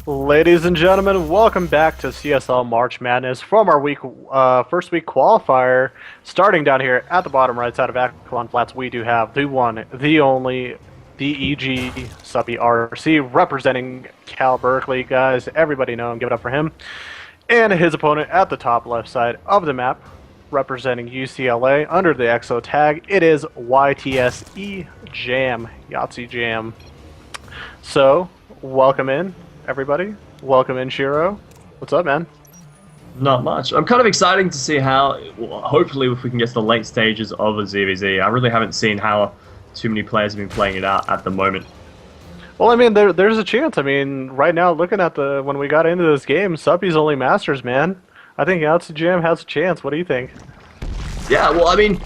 Ladies and gentlemen, welcome back to CSL March Madness from our first week qualifier. Starting down here at the bottom right side of Accolon Flats, we do have the one, the only, DEG Suppy RC representing Cal Berkeley. Guys, everybody know him, give it up for him. And his opponent at the top left side of the map, representing UCLA under the EXO tag, it is YTSE Jam, Yahtzee Jam. So, welcome in, everybody. Welcome in, Shiro. What's up, man? Not much. I'm kind of excited to see how, hopefully, if we can get to the late stages of a ZVZ. I really haven't seen how too many players have been playing it out at the moment. Well, I mean, there's a chance. I mean, right now, looking at when we got into this game, Suppy's only Masters, man. I think Yahtzee Jam has a chance. What do you think? Yeah, well, I mean,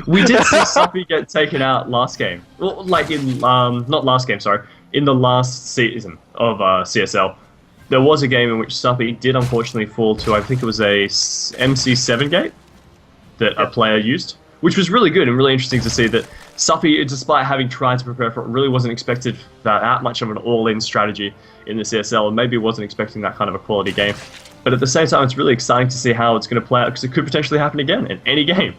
we did see Suppy get taken out last game. Well, like in, not last game, sorry. In the last season of CSL, there was a game in which Suppy did unfortunately fall to, I think it was a MC7 gate that a player used, which was really good and really interesting to see that Suppy, despite having tried to prepare for it, really wasn't expected that much of an all-in strategy in the CSL, and maybe wasn't expecting that kind of a quality game. But at the same time, it's really exciting to see how it's going to play out, because it could potentially happen again in any game.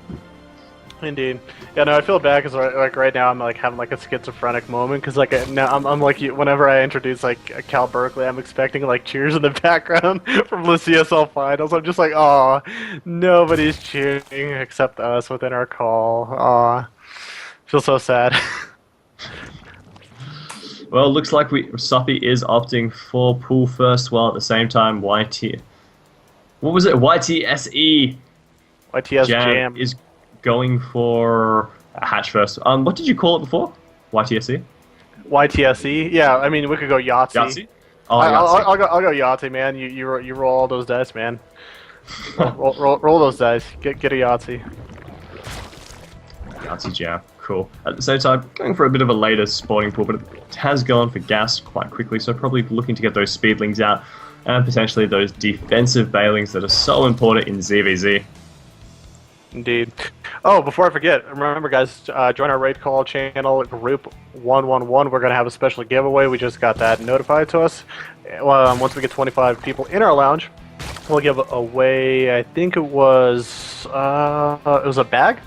Indeed. Yeah, no, I feel bad because like right now I'm like having like a schizophrenic moment because like now I'm like whenever I introduce like Cal Berkeley, I'm expecting like cheers in the background from the CSL finals. I'm just like, oh, nobody's cheering except us within our call. Aw, feel so sad. Well, it looks like Suppy is opting for pool first, while at the same time what was it? YTSE YTS Jam is going for a hatch first. What did you call it before? YTSE? YTSE? Yeah, I mean we could go Yahtzee. Yahtzee? Oh, I'll go Yahtzee, man. You roll all those dice, man. roll those dice. Get a Yahtzee. Yahtzee Jam. Cool. At the same time, going for a bit of a later sporting pool, but it has gone for gas quite quickly, so probably looking to get those speedlings out and potentially those defensive bailings that are so important in ZVZ. Indeed. Oh, before I forget, remember guys, join our raid call channel, group 111. We're going to have a special giveaway. We just got that notified to us. Once we get 25 people in our lounge, we'll give away, I think it was a bag?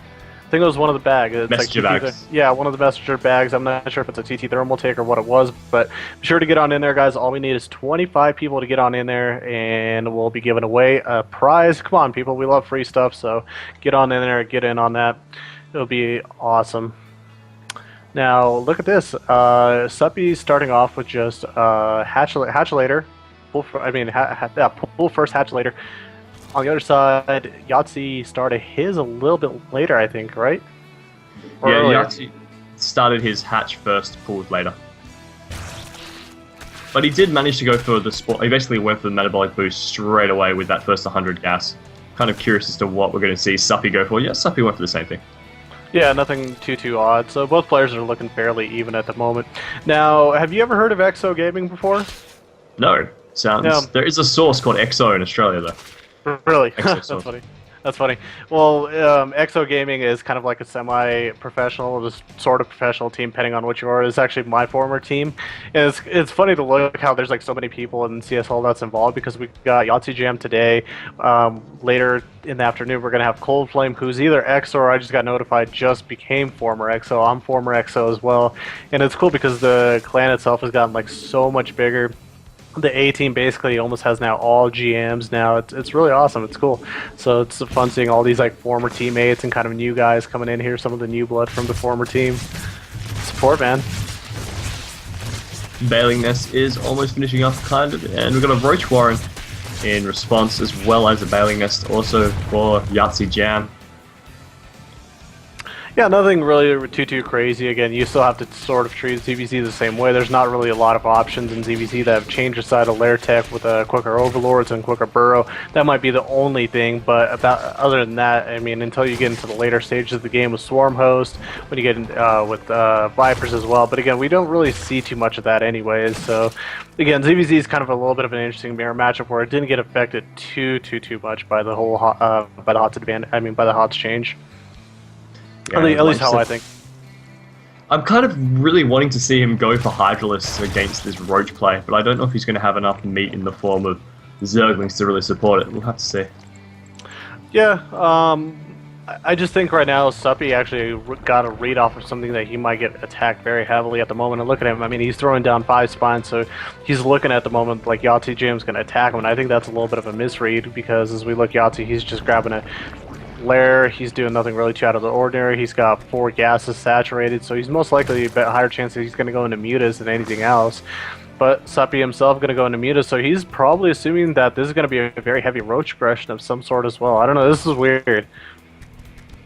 I think it was one of the bags. It's messenger like bags. Yeah, one of the messenger bags. I'm not sure if it's a TT thermal take or what it was, but be sure to get on in there, guys. All we need is 25 people to get on in there, and we'll be giving away a prize. Come on, people. We love free stuff, so get on in there, get in on that. It'll be awesome. Now, look at this. Suppy's starting off with just hatchulator. Pull first hatchulator. On the other side, Yahtzee started his a little bit later, I think, right? Or yeah, earlier. Yahtzee started his hatch first, pulled later. But he did manage to go for the sport. He basically went for the metabolic boost straight away with that first 100 gas. Kind of curious as to what we're going to see Suppy go for. Yeah, Suppy went for the same thing. Yeah, nothing too odd. So both players are looking fairly even at the moment. Now, have you ever heard of EXO Gaming before? No. There is a source called EXO in Australia, though. Really? That's funny. That's funny. Well, EXO Gaming is kind of like a semi-professional, just sort of professional team, depending on what you are. It's actually my former team. And it's funny to look how there's like so many people in CSL that's involved, because we got Yahtzee Jam today. Later in the afternoon, we're going to have Cold Flame, who's either EXO or I just got notified just became former EXO. I'm former EXO as well. And it's cool because the clan itself has gotten like so much bigger. The A team basically almost has now all GMs now. It's really awesome. It's cool. So it's fun seeing all these like former teammates and kind of new guys coming in here. Some of the new blood from the former team. Support, man. Bailing Nest is almost finishing up, kind of, and we've got a Roach Warren in response, as well as a Bailing Nest also for Yahtzee Jam. Yeah, nothing really too crazy. Again, you still have to sort of treat ZVZ the same way. There's not really a lot of options in ZVZ that have changed aside of Lair Tech with quicker Overlords and quicker Burrow. That might be the only thing, but other than that, I mean, until you get into the later stages of the game with Swarm Host, when you get in, with Vipers as well. But again, we don't really see too much of that anyways. So again, ZVZ is kind of a little bit of an interesting mirror matchup where it didn't get affected too much by the whole by the HOTS change. Yeah, at least how I think. I'm kind of really wanting to see him go for Hydralisk against this Roach play, but I don't know if he's going to have enough meat in the form of Zerglings to really support it. We'll have to see. Yeah, I just think right now Suppy actually got a read off of something that he might get attacked very heavily at the moment. And look at him. I mean, he's throwing down 5 spines, so he's looking at the moment like Yahtzee Jam's going to attack him. And I think that's a little bit of a misread because as we look, Yahtzee, he's just grabbing a lair. He's doing nothing really too out of the ordinary. He's got 4 gases saturated, so he's most likely a higher chance that he's going to go into mutas than anything else. But Suppy himself going to go into mutas, so he's probably assuming that this is going to be a very heavy roach aggression of some sort as well. I don't know. This is weird.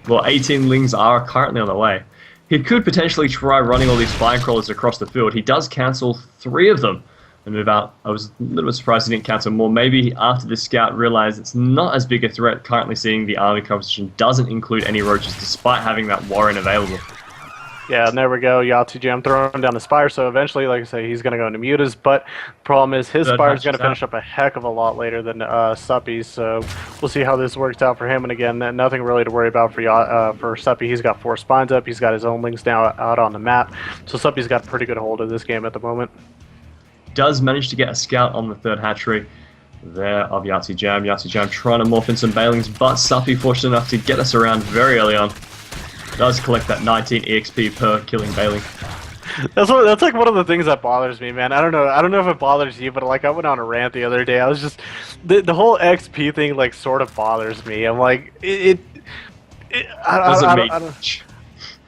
Well, 18 Lings are currently on the way. He could potentially try running all these spine crawlers across the field. He does cancel 3 of them and move out. I was a little bit surprised he didn't cancel more. Maybe after the scout realized it's not as big a threat, currently seeing the army composition doesn't include any roaches despite having that Warren available. Yeah, and there we go. Yahtzee Jam throwing down the Spire, so eventually, like I say, he's going to go into mutas, but the problem is his Spire is going to finish up a heck of a lot later than Suppy's, so we'll see how this works out for him. And again, nothing really to worry about for Suppy. He's got 4 spines up, he's got his own Lings now out on the map, so Suppy's got a pretty good hold of this game at the moment. Does manage to get a scout on the 3rd hatchery there of Yahtzee Jam. Yahtzee Jam trying to morph in some Bailings, but Suppy fortunate enough to get us around very early on. Does collect that 19 EXP per killing Bailing. That's like one of the things that bothers me, man. I don't know if it bothers you, but like I went on a rant the other day. I was just the whole XP thing like sort of bothers me. I'm like I don't.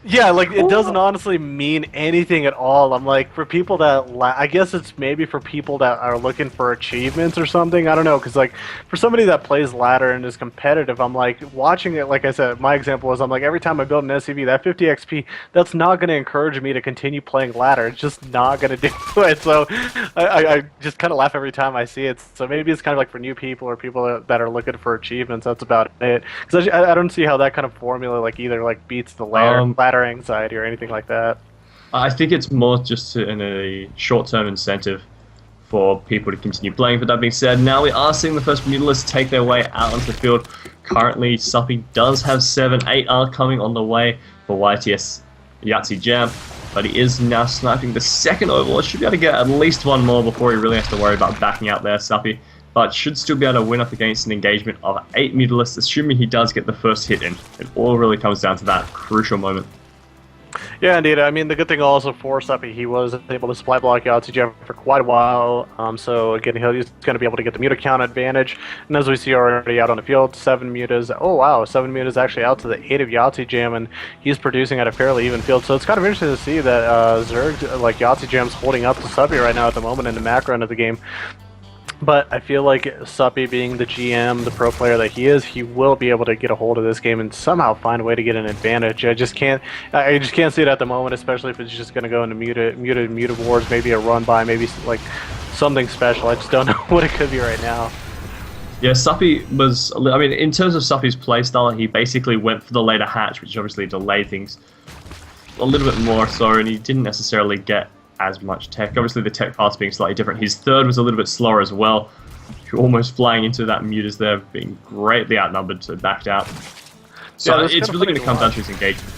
Yeah, like it doesn't honestly mean anything at all. I'm like, for people that I guess it's maybe for people that are looking for achievements or something. I don't know, because like for somebody that plays ladder and is competitive, I'm like watching it. Like I said, my example was I'm like every time I build an SCV, that 50 XP, that's not going to encourage me to continue playing ladder. It's just not going to do it. So I just kind of laugh every time I see it. So maybe it's kind of like for new people or people that are looking for achievements. That's about it. Because I don't see how that kind of formula like either like beats the ladder anxiety or anything like that. I think it's more just in a short-term incentive for people to continue playing. But that being said, now we are seeing the first Mutalisks take their way out onto the field. Currently, Suppy does have 7, 8 are coming on the way for YTS Yahtzee Jam, but he is now sniping the 2nd Overlord. Should be able to get at least 1 more before he really has to worry about backing out there, Suppy. But should still be able to win up against an engagement of 8 Mutalisks, assuming he does get the first hit in. It all really comes down to that crucial moment. Yeah, indeed. I mean, the good thing also for Suppy, he was able to supply block Yahtzee Jam for quite a while. So again, he's going to be able to get the muta count advantage. And as we see already out on the field, 7 mutas. Oh wow, 7 mutas actually out to the 8 of Yahtzee Jam, and he's producing at a fairly even field. So it's kind of interesting to see that Zerg, like Yahtzee Jam's holding up to Suppy right now at the moment in the macro end of the game. But I feel like Suppy, being the GM, the pro player that he is, he will be able to get a hold of this game and somehow find a way to get an advantage. I just can't see it at the moment, especially if it's just going to go into muta wars, maybe a run by, maybe like something special. I just don't know what it could be right now. Yeah, Suppy was, I mean, in terms of Suppy's playstyle, he basically went for the later hatch, which obviously delayed things a little bit more so, and he didn't necessarily get as much tech. Obviously the tech path's being slightly different. His 3rd was a little bit slower as well. Almost flying into that mutas there, being greatly outnumbered, so backed out. So yeah, it's really going to come down to his engagement.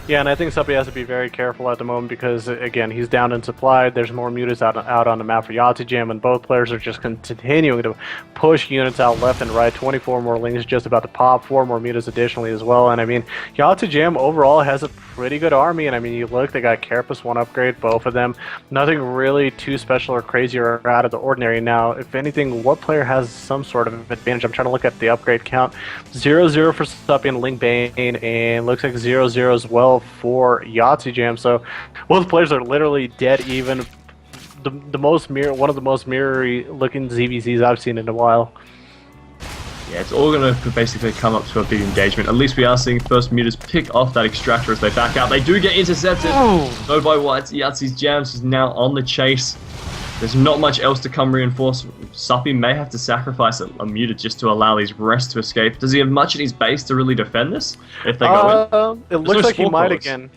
Yeah, and I think Suppy has to be very careful at the moment because, again, he's down in supply. There's more mutas out on the map for Yahtzee Jam, and both players are just continuing to push units out left and right. 24 more Lings just about to pop, 4 more mutas additionally as well. And I mean, Yahtzee Jam overall has a pretty good army, and I mean, you look, they got Carapace 1 upgrade, both of them. Nothing really too special or crazy or out of the ordinary. Now, if anything, what player has some sort of advantage? I'm trying to look at the upgrade count. 0-0 for Suppy and Ling Bane, and looks like 0-0 as well for Yahtzee Jam. So both players are literally dead even. One of the most mirror looking ZVZs I've seen in a while. Yeah, it's all going to basically come up to a big engagement. At least we are seeing first mutas pick off that extractor as they back out. They do get intercepted. No by Yahtzee's Jams is now on the chase. There's not much else to come reinforce. Suppy may have to sacrifice a muta just to allow these rest to escape. Does he have much in his base to really defend this? If they go in? It looks like he might again.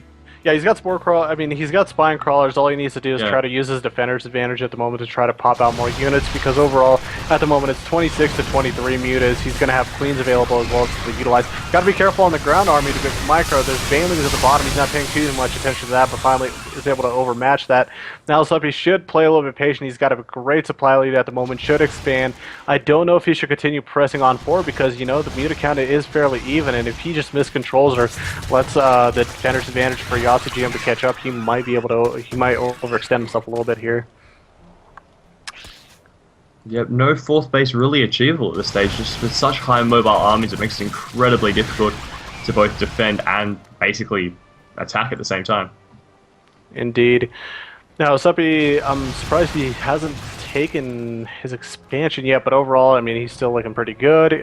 Yeah, he's got spore crawl. I mean, he's got spine crawlers. All he needs to do is Yeah. try to use his defender's advantage at the moment to try to pop out more units. Because overall, at the moment, it's 26 to 23 mutas. He's going to have queens available as well to utilize. Got to be careful on the ground army to get micro. There's banelings at the bottom. He's not paying too much attention to that, but finally is able to overmatch that. Now, Suppy should play a little bit patient. He's got a great supply lead at the moment. Should expand. I don't know if he should continue pressing on forward because the muta count is fairly even, and if he just miscontrols or lets the defender's advantage for Yasuo GM to catch up, he might overextend himself a little bit here. Yep, no fourth base really achievable at this stage. Just with such high mobile armies, it makes it incredibly difficult to both defend and basically attack at the same time. Indeed. Now, Suppy, I'm surprised he hasn't taken his expansion yet, but overall, I mean, he's still looking pretty good.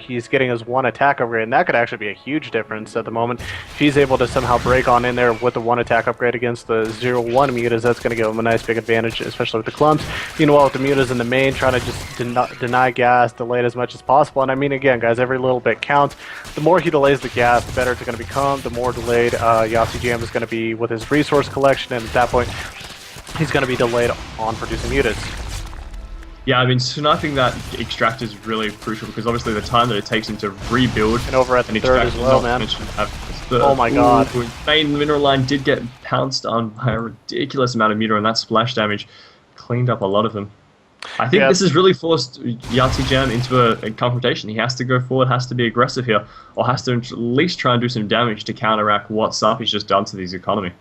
He's getting his 1 attack upgrade, and that could actually be a huge difference at the moment. If he's able to somehow break on in there with the 1 attack upgrade against the 0-1 mutas, that's going to give him a nice big advantage, especially with the clumps. Meanwhile, with the mutas in the main, trying to just deny gas, delay it as much as possible. And I mean, again, guys, every little bit counts. The more he delays the gas, the better it's going to become. The more delayed Yasuo GM is going to be with his resource collection, and at that point, he's going to be delayed on producing mutas. Yeah, I mean, sniping that extract is really crucial because obviously the time that it takes him to rebuild and over at the third as well, man. Oh my god. Main mineral line did get pounced on by a ridiculous amount of meter, and that splash damage cleaned up a lot of them. I think this has really forced Yahtzee Jam into a confrontation. He has to go forward, has to be aggressive here, or has to at least try and do some damage to counteract what Safi's just done to his economy.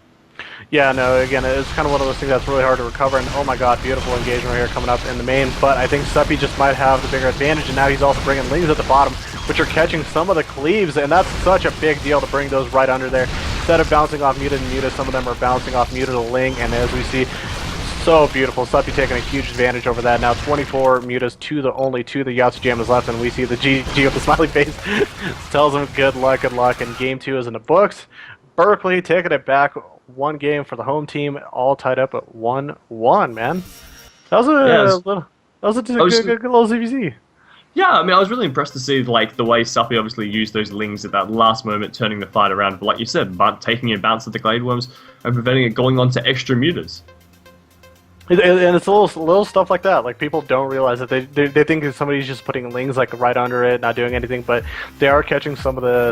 Yeah, no, again, it's kind of one of those things that's really hard to recover, and oh my god, beautiful engagement right here coming up in the main, but I think Suppy just might have the bigger advantage, and now he's also bringing Lings at the bottom, which are catching some of the cleaves, and that's such a big deal to bring those right under there. Instead of bouncing off Muta and Muta, some of them are bouncing off Muta to Ling, and as we see, so beautiful. Suppy taking a huge advantage over that. Now 24 mutas to only 2 the Yahtzee Jam is left, and we see the GG with the smiley face tells him good luck, and game 2 is in the books. Berkeley taking it back 1 game for the home team, all tied up at 1-1, man. That was a good little ZVZ. Yeah, I mean, I was really impressed to see like the way Suppy obviously used those Lings at that last moment, turning the fight around. But like you said, taking a bounce at the Glade Worms and preventing it going on to extra mutas. And it's little stuff like that. Like, people don't realize that they think that somebody's just putting Lings like right under it, not doing anything, but they are catching some of the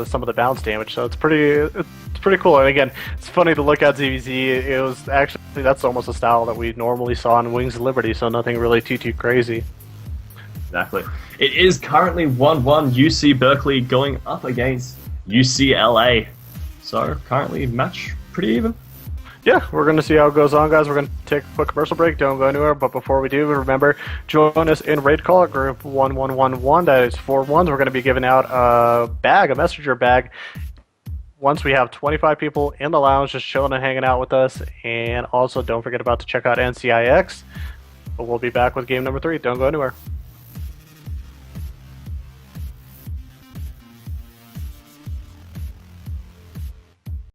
some of the bounce damage. So it's pretty cool. And again, it's funny to look at ZVZ. It was actually, that's almost a style that we normally saw in Wings of Liberty. So nothing really too crazy. Exactly. It is currently 1-1. UC Berkeley going up against UCLA. So currently match pretty even. Yeah, we're going to see how it goes on, guys. We're going to take a quick commercial break. Don't go anywhere. But before we do, remember, join us in Raid Call at Group 1111. That is 4 ones. We're going to be giving out a messenger bag. Once we have 25 people in the lounge just chilling and hanging out with us. And also, don't forget to check out NCIX. But we'll be back with game number 3. Don't go anywhere.